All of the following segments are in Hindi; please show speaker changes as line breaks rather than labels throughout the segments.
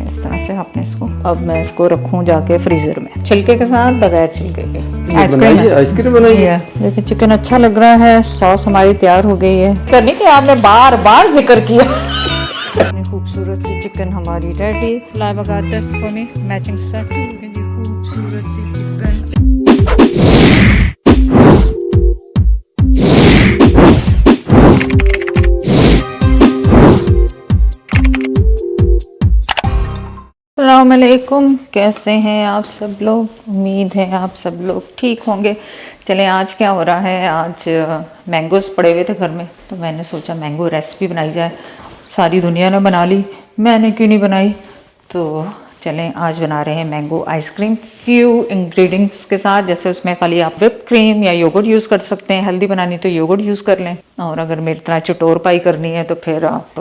देखें इस तरह से आपने इसको, अब मैं इसको रखूं जाके फ्रीजर में, छिलके के साथ, बगैर छिलके के।
आइसक्रीम बनाई है।
देखिए चिकन अच्छा लग रहा है, सॉस हमारी तैयार हो गई है। करने के आपने बार बार जिक्र किया। खूबसूरत सी चिकन हमारी ready. Live got this for me matching set. खूबसूरत सी चिकन। अस्सलामुअलैकुम, कैसे हैं आप सब लोग? उम्मीद है आप सब लोग ठीक होंगे। चलें, आज क्या हो रहा है, आज मैंगोज़ पड़े हुए थे घर में, तो मैंने सोचा मैंगो रेसिपी बनाई जाए। सारी दुनिया ने बना ली, मैंने क्यों नहीं बनाई? तो चलें, आज बना रहे हैं मैंगो आइसक्रीम फ्यू इंग्रेडिएंट्स के साथ। जैसे उसमें खाली आप व्हिप क्रीम या योगर्ट यूज़ कर सकते हैं, हेल्दी बनानी तो योगर्ट यूज़ कर लें, और अगर मेरी तरह चटोर पाई करनी है तो फिर आप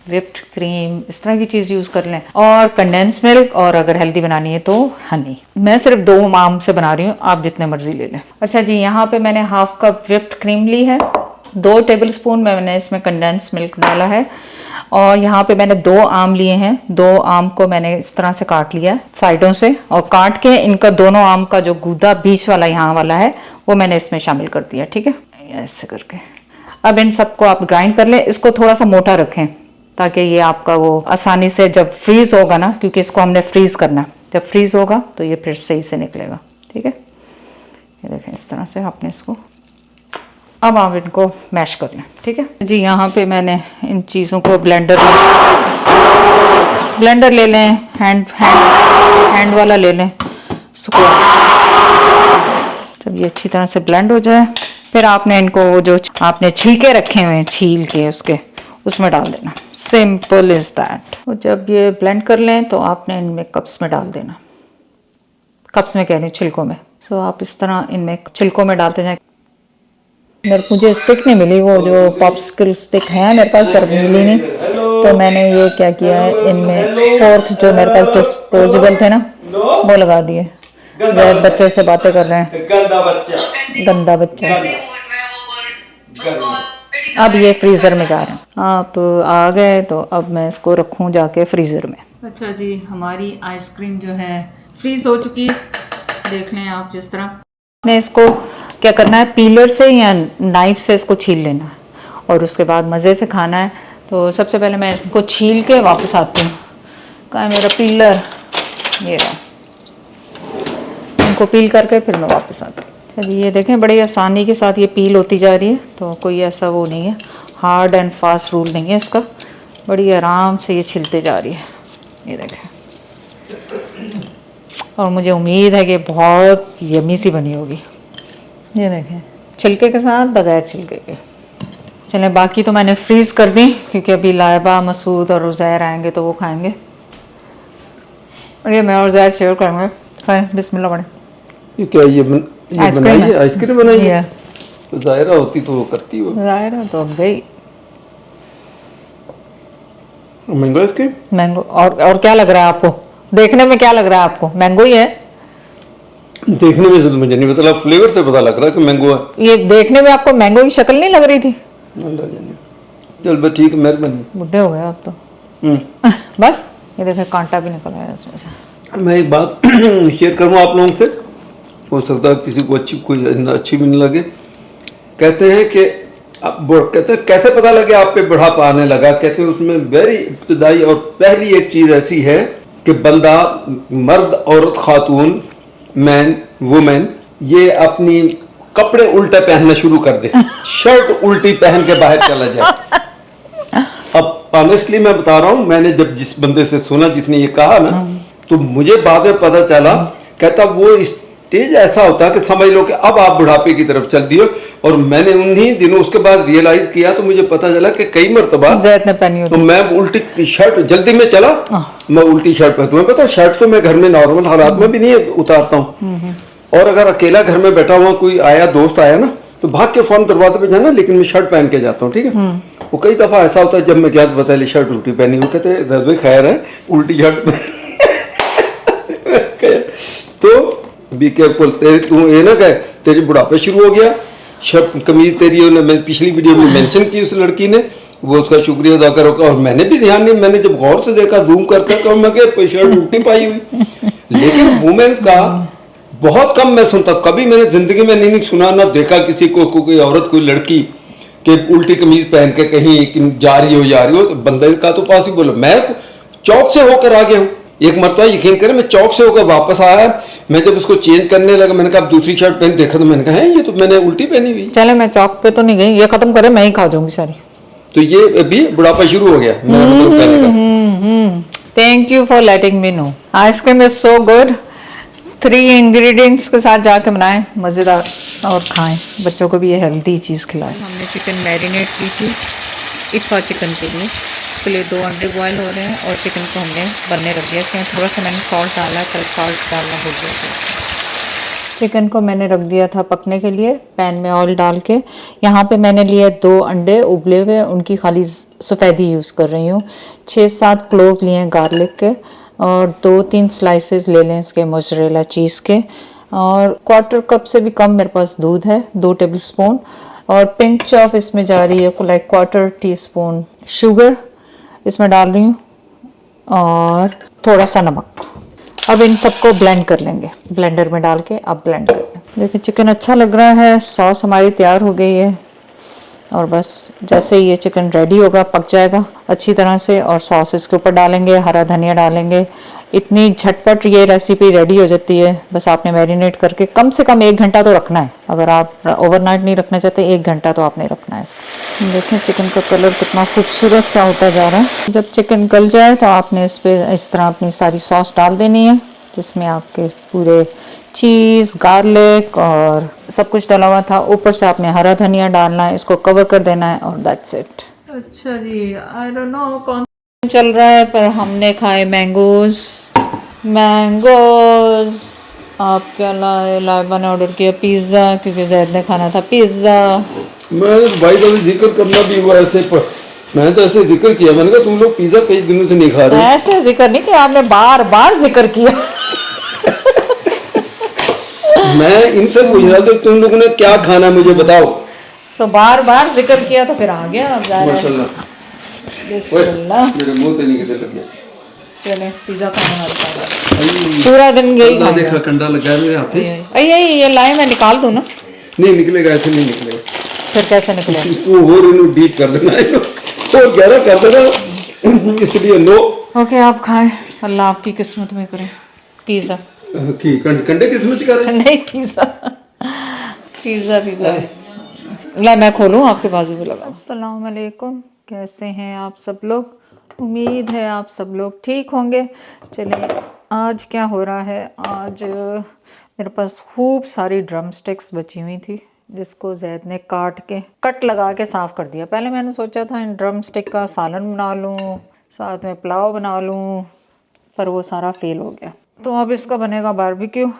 व्हिप्ड क्रीम इस तरह की चीज़ यूज़ कर लें, और कंडेंस मिल्क, और अगर हेल्दी बनानी है तो हनी। मैं सिर्फ 2 आम से बना रही हूँ, आप जितने मर्जी ले लें। अच्छा जी, यहाँ पे मैंने हाफ कप व्हिप्ड क्रीम ली है, 2 टेबलस्पून मैंने इसमें कंडेंस मिल्क डाला है, और यहाँ पे मैंने 2 आम लिए हैं। 2 आम को मैंने इस तरह से काट लिया साइडों से, और काट के इनका दोनों आम का जो गूदा बीच वाला यहाँ वाला है वो मैंने इसमें शामिल कर दिया। ठीक है, ऐसे करके अब इन सबको आप ग्राइंड कर लें। इसको थोड़ा सा मोटा रखें ताकि ये आपका वो आसानी से जब फ्रीज होगा ना, क्योंकि इसको हमने फ्रीज करना, जब फ्रीज होगा तो ये फिर सही से निकलेगा। ठीक है, ये देखें इस तरह से आपने इसको, अब आप इनको मैश कर लें। ठीक है जी, यहाँ पे मैंने इन चीज़ों को ब्लेंडर ले लें, हैंड वाला ले लें इसको। जब ये अच्छी तरह से ब्लेंड हो जाए, फिर आपने इनको वो जो आपने छिलके रखे हुए हैं, छील के उसमें डाल देना। Simple is that. और जब ये ब्लेंड कर लें तो आपने इनमें कप्स में डाल देना। कप्स में कह रही हूँ, छिलकों में। सो आप इस तरह इनमें छिलकों में डालते जाएं। मुझे स्टिक नहीं मिली, वो जो पॉप्सिकल स्टिक है मेरे पास, पर मिली नहीं, तो मैंने ये क्या किया है, इनमें फोर्क जो मेरे पास डिस्पोजेबल थे ना, वो लगा दिए। बच्चे से बातें कर रहे हैं, गंदा बच्चा। अब ये फ्रीज़र में जा रहे हैं। आप आ गए तो अब मैं इसको रखूं जाके फ्रीज़र में। अच्छा जी, हमारी आइसक्रीम जो है फ्रीज हो चुकी, देख लें आप। जिस तरह ने इसको क्या करना है, पीलर से या नाइफ से इसको छील लेना है, और उसके बाद मज़े से खाना है। तो सबसे पहले मैं इसको छील के वापस आती हूँ। कहाँ है मेरा पीलर? ये रहा। इनको पील करके फिर मैं वापस आती हूँ। चलिए, ये देखें बड़ी आसानी के साथ ये पील होती जा रही है, तो कोई ऐसा वो नहीं है, हार्ड एंड फास्ट रूल नहीं है इसका। बड़ी आराम से ये छिलते जा रही है, ये देखें। और मुझे उम्मीद है कि बहुत यमी सी बनी होगी। ये देखें, छिलके के साथ, बगैर छिलके के। चलें, बाकी तो मैंने फ्रीज़ कर दी, क्योंकि अभी लाइबा, मसूद और उज़ैर आएंगे तो वो खाएंगे। ये मैं और उज़ैर शेयर करेंगे। खाएं, बिस्मिल्लाह पढ़ें।
ये क्या, ये आइसक्रीम बनाई है? तो ज़ाहिरा होती तो वो करती हो।
ज़ाहिरा तो अब गई।
Mango ice cream, mango.
और क्या लग रहा है आपको? देखने में क्या लग रहा है आपको? मैंगो ही है।
देखने में तो मुझे नहीं पता, फ्लेवर से पता लग रहा है कि मैंगो है।
ये देखने में आपको मैंगो की शक्ल नहीं लग रही थी?
अल्लाह जाने। चल बस ठीक है, मेहरबानी।
बुढ़े हो गए आप तो। बस ये देखिए, कांटा भी निकल आया इसमें से।
मैं एक बात शेयर करूँ आप लोगों से, हो सकता है किसी को अच्छी भी नहीं लगे। कहते हैं कि कहते हैं कैसे पता लगे आप पे बुढ़ापा आने लगा। कहते हैं उसमें वेरी इब्तदाई और पहली एक चीज़ ऐसी है कि बंदा, मर्द, औरत, खातून, मैन, वुमेन, ये अपनी कपड़े उल्टे पहनना शुरू कर दे। शर्ट उल्टी पहन के बाहर चला जाए। अब ऑनेस्टली मैं बता रहा हूँ, मैंने जब जिस बंदे से सुना, जिसने ये कहा ना, तो मुझे बाद में पता चला, कहता वो स्टेज ऐसा होता है कि समझ लो कि अब आप बुढ़ापे की तरफ चल दिए। और मैंने उन्हीं दिनों उसके बाद रियलाइज किया, तो मुझे पता चला कि कई मरतबा तो मैं उल्टी शर्ट जल्दी में चला, मैं उल्टी शर्ट पहनता हूँ। पता, शर्ट तो मैं घर में नॉर्मल हालात में भी नहीं उतारता हूँ, और अगर अकेला घर में बैठा हुआ कोई आया, दोस्त आया ना, तो भाग के फौरन दरवाजे पे जाना, लेकिन मैं शर्ट पहन के जाता हूँ। ठीक है, वो कई दफा ऐसा होता है जब मैं क्या बता ली शर्ट उल्टी पहनी, वो कहते खैर है उल्टी शर्ट तो बी केयरफुल, तू ये ना कहे तेरी बुढ़ापा शुरू हो गया। शर्ट कमीज तेरी, मैं पिछली वीडियो में मेंशन की उस लड़की ने वो उसका शुक्रिया अदा करो। और मैंने भी ध्यान नहीं, मैंने जब गौर से देखा जूम कर कर तो मैं क्या शर्ट उल्टी पाई हुई। लेकिन वुमेन का बहुत कम मैं सुनता, कभी मैंने जिंदगी में नहीं सुना ना देखा किसी को, कोई औरत कोई लड़की कि उल्टी कमीज पहन के कहीं जा रही हो तो बंदे का तो पॉसिबल है। मैं चौक से होकर आ गया हूँ, एक मरतबा यकीन करें मैं चौक से होकर वापस आया, मैं जब उसको चेंज करने लगा मैंने कहा अब दूसरी शर्ट पहन, देखा तो मैंने कहा है ये तो मैंने उल्टी पहनी हुई।
चले मैं चौक पे तो नहीं गई, ये खत्म करे मैं ही खा जाऊंगी सारी।
तो ये अभी बुढ़ापा शुरू हो गया मैं मतलब कहने का।
Thank you for letting me know. Ice cream is so good. 3 ingredients के साथ जाके बनाएं मज़ेदार और खाएं, बच्चों को भी ये हेल्दी चीज़ खिलाएं। हमने चिकन मैरिनेट की थी इफ़ा चिकन के लिए, उसके लिए 2 अंडे बॉयल हो रहे हैं और चिकन को हमने बनने रख दिया। इसमें थोड़ा सा मैंने सॉल्ट डाला, कल सॉल्ट डालना भूल गया था। चिकन को मैंने रख दिया था पकने के लिए पैन में ऑयल डाल के। यहाँ पे मैंने लिए 2 अंडे उबले हुए, उनकी खाली सफ़ेदी यूज़ कर रही हूँ। 6-7 क्लोव लिए हैं गार्लिक के और 2-3 स्लाइसेस ले लें इसके मोज़रेला चीज़ के। और 1/4 कप से भी कम मेरे पास दूध है, 2 टेबलस्पून। और पिंच ऑफ इसमें जा रही है लाइक 1/4 टीस्पून शुगर इसमें डाल रही हूँ और थोड़ा सा नमक। अब इन सबको ब्लेंड कर लेंगे, ब्लेंडर में डाल के अब ब्लेंड कर लें। देखिए चिकन अच्छा लग रहा है, सॉस हमारी तैयार हो गई है और बस जैसे ही ये चिकन रेडी होगा, पक जाएगा अच्छी तरह से और सॉस इसके ऊपर डालेंगे, हरा धनिया डालेंगे। इतनी झटपट ये रेसिपी रेडी हो जाती है। बस आपने मैरिनेट करके कम से कम 1 घंटा तो रखना है। अगर आप ओवरनाइट नहीं रखना चाहते 1 घंटा तो आपने रखना है इसको। देखें चिकन का कलर कितना खूबसूरत सा होता जा रहा है। जब चिकन गल जाए तो आपने इस पर इस तरह अपनी सारी सॉस डाल देनी है, जिसमें आपके पूरे चीज़, गार्लिक और सब कुछ डाला हुआ था। ऊपर से आपने हरा धनिया डालना है, इसको कवर कर देना है और दैट्स इट। अच्छा जी, आई डोंट नो कौन चल रहा है पर हमने खाए मैंगोज। आप क्या लाए? लाइबा ने ऑर्डर किया पिज़्ज़ा क्योंकि जैद ने खाना था पिज़्ज़ा।
मैं भाई कभी जिक्र करना भी हुआ ऐसे पर मैंने तो ऐसे जिक्र किया, मैंने कहा तुम लोग पिज़्ज़ा कई दिनों से नहीं खा रहे।
ऐसे जिक्र नहीं कि आपने बार बार जिक्र किया।
मैं इनसे पूछ रहा था तुम लोगों ने क्या खाना मुझे बताओ।
सो बार बार जिक्र किया तो फिर आ गया। अब जा रहा है।
माशाल्लाह
बिस्मिल्लाह।
मेरे मुंह से निकल लग गया।
चले पिज़्ज़ा खाने वाला पूरा दिन यही
कंडा देखा, कंडा लगा है मेरे हाथ से।
अये ये लाए मैं निकाल दूं ना?
नहीं निकलेगा, ऐसे नहीं निकलेगा।
फिर कैसे निकलेगा?
इसको और इन्हों डीप कर देना है और गहरा कर देना, इसलिए नो।
ओके आप खाएं, अल्लाह आपकी किस्मत में करे। पिज़्ज़ा
की कंडे किस्मत कर रहे
नहीं पिज़्ज़ा पिज़्ज़ा पिज़्ज़ा ला मैं खोलूँ आपके बाजू में लगा। अस्सलाम वालेकुम, कैसे हैं आप सब लोग? उम्मीद है आप सब लोग ठीक होंगे। चलिए आज क्या हो रहा है, आज मेरे पास खूब सारी ड्रम स्टिक्स बची हुई थी जिसको जैद ने काट के कट लगा के साफ़ कर दिया। पहले मैंने सोचा था इन ड्रम स्टिक का सालन बना लूँ, साथ में पुलाव बना लूँ, पर वो सारा फेल हो गया। तो अब इसका बनेगा बारबेक्यू।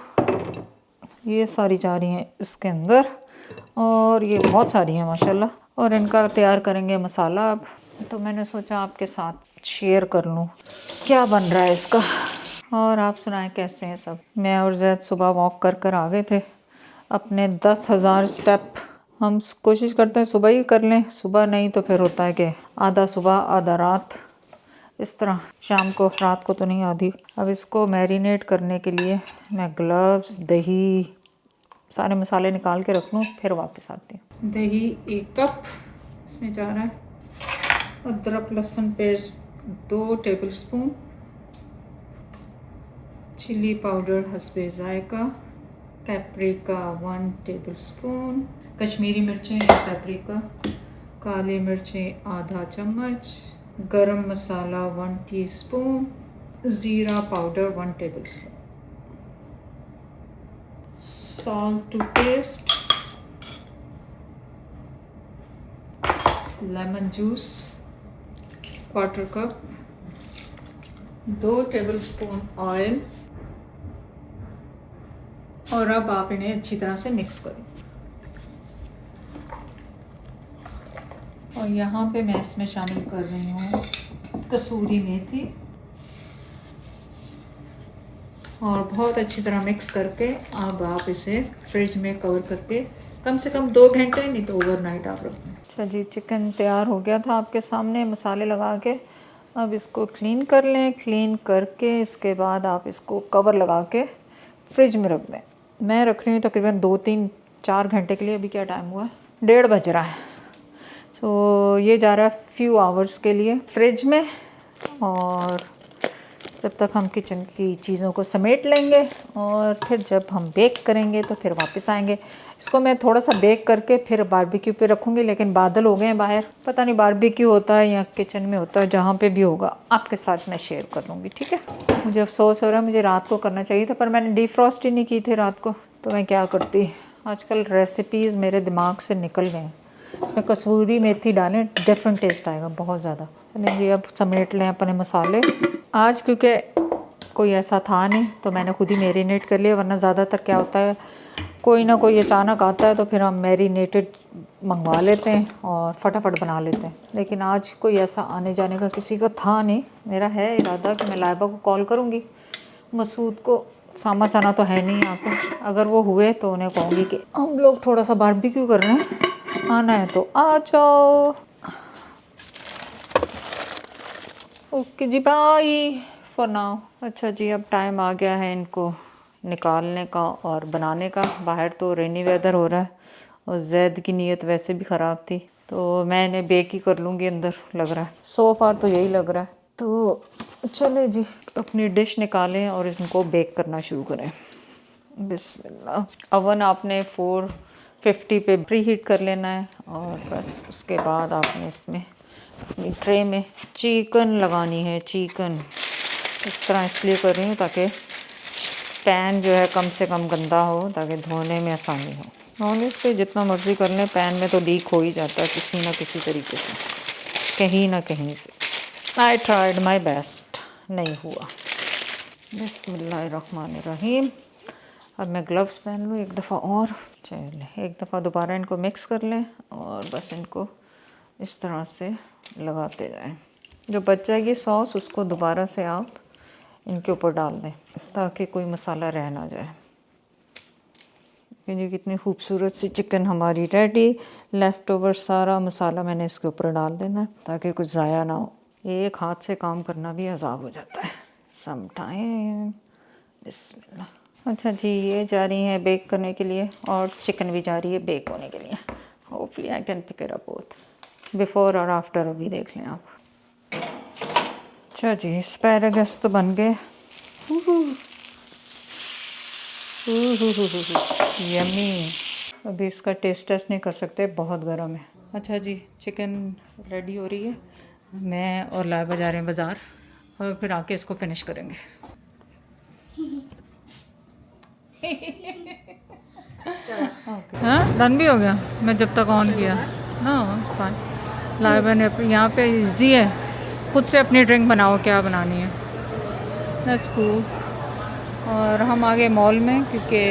ये सारी जा रही हैं इसके अंदर और ये बहुत सारी हैं माशाल्लाह, और इनका तैयार करेंगे मसाला। अब तो मैंने सोचा आपके साथ शेयर कर लूँ क्या बन रहा है इसका। और आप सुनाएं कैसे हैं सब? मैं और जैद सुबह वॉक कर कर आ गए थे अपने 10,000 स्टेप। हम कोशिश करते हैं सुबह ही कर लें, सुबह नहीं तो फिर होता है कि आधा सुबह आधा रात, इस तरह शाम को, रात को तो नहीं आधी। अब इसको मैरिनेट करने के लिए मैं ग्लव्स, दही, सारे मसाले निकाल के रख लूँ, फिर वापस आती हूँ। दही 1 कप इसमें जा रहा है, अदरक लहसुन पेस्ट 2 टेबलस्पून, चिली पाउडर हस्बे जायका, पेपरिका 1 टेबलस्पून, कश्मीरी मिर्चें या पेपरिका, काली मिर्चें आधा चम्मच, गरम मसाला 1 टीस्पून, ज़ीरा powder 1 tablespoon, salt to taste, lemon juice 1/4 cup, 2 tablespoon oil. और अब आप इन्हें अच्छी तरह से मिक्स करें। और यहाँ पे मैं इसमें शामिल कर रही हूँ कसूरी मेथी और बहुत अच्छी तरह मिक्स करके अब आप इसे फ्रिज में कवर करके कम से कम 2 घंटे, नहीं तो ओवरनाइट आप रखें। अच्छा जी, चिकन तैयार हो गया था आपके सामने मसाले लगा के। अब इसको क्लीन कर लें। क्लीन करके इसके बाद आप इसको कवर लगा के फ्रिज में रख दें। मैं रख रही हूँ तकरीबन 2-3-4 घंटे के लिए। अभी क्या टाइम हुआ है? 1:30 बज रहा है। सो ये जा रहा है फ्यू आवर्स के लिए फ्रिज में, और जब तक हम किचन की चीज़ों को समेट लेंगे और फिर जब हम बेक करेंगे तो फिर वापस आएंगे। इसको मैं थोड़ा सा बेक करके फिर बारबेक्यू पे रखूँगी, लेकिन बादल हो गए हैं बाहर, पता नहीं बारबेक्यू होता है या किचन में होता है, जहाँ पे भी होगा आपके साथ मैं शेयर कर लूँगी, ठीक है। मुझे अफसोस हो रहा है, मुझे रात को करना चाहिए था, पर मैंने डिफ्रॉस्ट ही नहीं की थी रात को, तो मैं क्या करती। आजकल रेसिपीज़ मेरे दिमाग से निकल गए हैं। इसमें कसूरी मेथी डालें, डिफरेंट टेस्ट आएगा बहुत ज़्यादा। चलिए जी, अब समेट लें अपने मसाले। आज क्योंकि कोई ऐसा था नहीं तो मैंने खुद ही मैरिनेट कर लिया, वरना ज़्यादातर क्या होता है कोई ना कोई अचानक आता है तो फिर हम मैरिनेटेड मंगवा लेते हैं और फटाफट बना लेते हैं। लेकिन आज कोई ऐसा आने जाने का किसी का था नहीं। मेरा है इरादा कि मैं लाइबा को कॉल करूँगी, मसूद को, सामा सना तो है नहीं यहाँ पे, अगर वो हुए तो उन्हें कहूँगी कि हम लोग थोड़ा सा बारबेक्यू कर रहे हैं, आना है तो आ जाओ। ओके जी, बाय फॉर नाउ। अच्छा जी, अब टाइम आ गया है इनको निकालने का और बनाने का। बाहर तो रेनी वेदर हो रहा है और जैद की नीयत वैसे भी ख़राब थी, तो मैं इन्हें बेक ही कर लूँगी अंदर, लग रहा है सो फार तो यही लग रहा है। तो चले जी, अपनी डिश निकालें और इनको बेक करना शुरू करें। बिस्मिल्लाह। अवन आपने 450 पे प्री हीट कर लेना है, और बस उसके बाद आपने इसमें अपनी ट्रे में चिकन लगानी है। चिकन इस तरह इसलिए कर रही हूँ ताकि पैन जो है कम से कम गंदा हो, ताकि धोने में आसानी हो। नॉन इस पर जितना मर्ज़ी कर लें, पैन में तो लीक हो ही जाता है किसी ना किसी तरीके से, कहीं ना कहीं से। आई ट्राइड माई बेस्ट, नहीं हुआ। बिस्मिल्लाहिर्रहमानिर्रहीम। अब मैं ग्लव्स पहन लूँ एक दफ़ा और। चलें, एक दफ़ा दोबारा इनको मिक्स कर लें और बस इनको इस तरह से लगाते जाएं। जो बच जाएगी सॉस उसको दोबारा से आप इनके ऊपर डाल दें ताकि कोई मसाला रह ना जाए। ये कितनी खूबसूरत सी चिकन हमारी रेडी। लेफ़्ट ओवर सारा मसाला मैंने इसके ऊपर डाल देना है ताकि कुछ ज़ाया ना हो। एक हाथ से काम करना भी अज़ाब हो जाता है सम टाइम। बिस्मिल्लाह। अच्छा जी, ये जा रही है बेक करने के लिए और चिकन भी जा रही है बेक होने के लिए। Hopefully I can pick it up both. Before और आफ्टर अभी देख लें आप। अच्छा जी, एस्पैरागस तो बन गए। यम्मी। अभी इसका टेस्ट नहीं कर सकते, बहुत गर्म है। अच्छा जी, चिकन रेडी हो रही है। मैं और लाइबा जा रहे हैं बाज़ार और फिर आके इसको फिनिश करेंगे। हाँ, डन भी हो गया। मैं जब तक ऑन किया ना फाइन। लाइबा ने यहाँ पे इजी है, खुद से अपनी ड्रिंक बनाओ, क्या बनानी है। That's cool. और हम आ गए मॉल में क्योंकि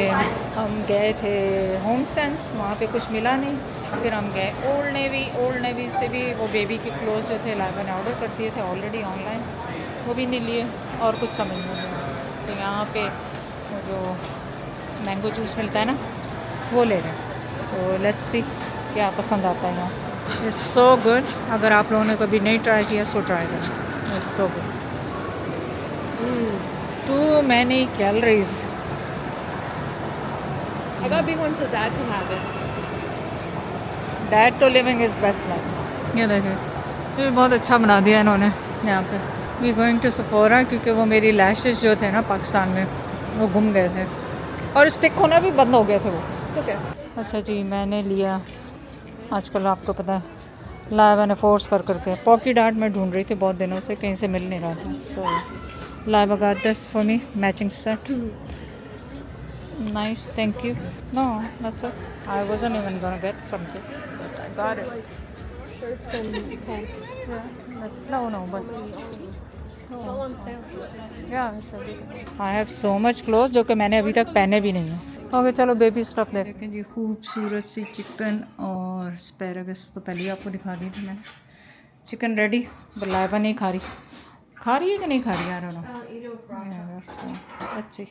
हम गए थे होम सेंस, वहाँ पे कुछ मिला नहीं। फिर हम गए ओल्ड नेवी। ओल्ड नेवी से भी वो बेबी के क्लोथ्स जो थे लाइबा ने ऑर्डर कर दिए थे ऑलरेडी ऑनलाइन, वो भी नहीं लिए और कुछ समझ नहीं आया। तो यहाँ पे वो जो मैंगो जूस मिलता है ना, वो ले रहे हैं। सो लेट्स सी क्या पसंद आता है यहाँ से। It's so good. अगर आप लोगों ने कभी नहीं ट्राई किया इसको ट्राई करें, it's so good. Too many calories.
I got a big one so Dad can have it.
Dad to living is best life. ये देखिए, ये बहुत अच्छा बना दिया इन्होंने यहाँ पे। We going to Sephora क्योंकि वो मेरी लैशेस जो थे ना पाकिस्तान में वो गुम गए थे और स्टिक होना भी बंद हो गए थे वो। ठीक है। अच्छा जी, मैंने लिया, आजकल आपको पता है लाइबा ने फोर्स कर करके पॉकी डार्ट में ढूंढ रही थी बहुत दिनों से, कहीं से मिल नहीं रहा था। सो Laiba got this for me, matching set. Nice, thank you. No, that's it. I wasn't even gonna get something, but I got it.
Shirts and pants.
No, बस.
It's all on sale.
Yeah, it's everything. I have so much clothes जो कि मैंने अभी तक पहने भी नहीं है। ओके चलो बेबी स्टफ देखें जी। खूबसूरत सी चिकन और एस्पैरागस तो पहले ही आपको दिखा दी थी मैंने। चिकन रेडी, पर लाइबा नहीं खा रही है कि नहीं खा रही यार।
Eat it with raw.
अच्छी।